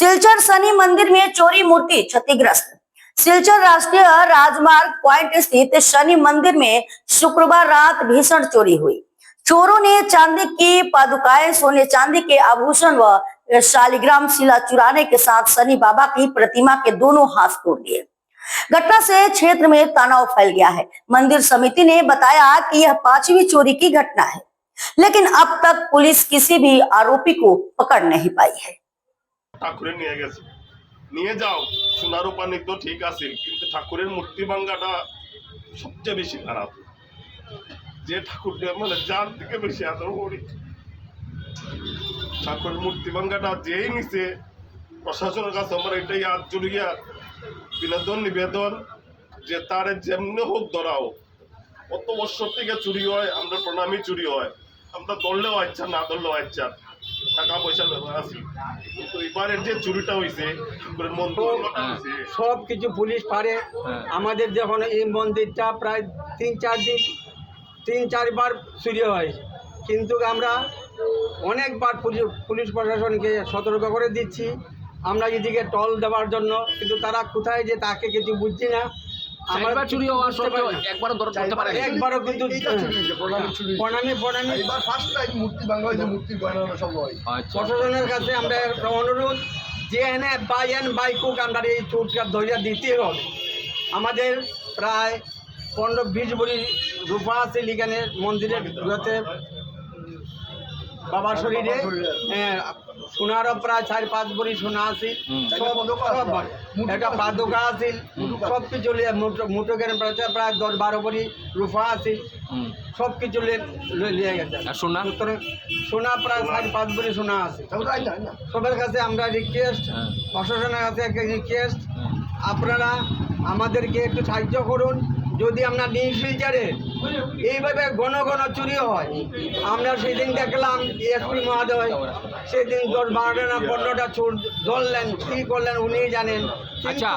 सिलचर शनि मंदिर में चोरी मूर्ति क्षतिग्रस्त। सिलचर राष्ट्रीय राजमार्ग पॉइंट स्थित शनि मंदिर में शुक्रवार रात भीषण चोरी हुई। चोरों ने चांदी की पादुकाएं, सोने चांदी के आभूषण व शालिग्राम शिला चुराने के साथ शनि बाबा की प्रतिमा के दोनों हाथ तोड़ दिए। घटना से क्षेत्र में तनाव फैल गया है। मंदिर समिति ने बताया कि यह 5वीं चोरी की घटना है, लेकिन अब तक पुलिस किसी भी आरोपी को पकड़ नहीं पाई है। ঠাকুরের নিয়ে গেছে, নিয়ে যাও, সোনার উপর নিত ঠিক আছে, কিন্তু ঠাকুরের মূর্তি ভাঙ্গাটা সবচেয়ে বেশি খারাপ। যে ঠাকুরটা মানে যার থেকে বেশি আদর করি, ঠাকুরের মূর্তি ভাঙ্গাটা যেই নিচে প্রশাসনের কাছে আমার এটাই হাত জড়িয়া বিনোদন নিবেদন যে তার যেমনি হোক ধরাও। কত বছর থেকে চুরি হয়, আমরা প্রণামী চুরি হয়, আমরা ধরলেও আচ্ছা, না ধরলেও আচ্ছা, টাকা পয়সার ব্যাপার আছে, কিন্তু এবারের যে চুরিটা হয়েছে ঠাকুরের মন্দির সব কিছু পুলিশ পারে। আমাদের যখন এই মন্দিরটা প্রায় 3-4বার চুরি হয়, কিন্তু আমরা অনেকবার পুলিশ প্রশাসনকে সতর্ক করে দিচ্ছি আমরা এদিকে টল দেওয়ার জন্য, কিন্তু তারা কোথায় যে তাকে কিছু বুঝছি না। আমরা চুরি হওয়ার সত্ত্বেও একবারও ধরতে পারে একবারও কিন্তু প্রণামী প্রশাসনের কাছে আমরা একটা অনুরোধ যে এনে বাই কুক আমরা এই চোরটা ধরিয়া দিতে হবে। আমাদের প্রায় 15-20 ভরি রূপা আছে এখানে মন্দিরের বাবার শরীরে, সোনারও প্রায় 4-5 ভরি সোনা আছে, একটা পাদুকা আছে, সব কিছু মুঠোকের প্রায় 10-12 ভরি রূপা আছে, সব কিছু লিয়ে গেছে। সোনা প্রায় 4-5 ভরি সোনা আছে। সবার কাছে আমরা রিকোয়েস্ট, প্রশাসনের কাছে একটা রিকোয়েস্ট, আপনারা আমাদেরকে একটু সাহায্য করুন। যদি আমরা নিউ শিলচরে এইভাবে ঘন ঘন চুরি হয়, আমরা সেদিন দেখলাম এসপি মহোদয় সেদিন 10-12টা না 15টা চোর ধরলেন, কী করলেন উনি জানেন। আচ্ছা,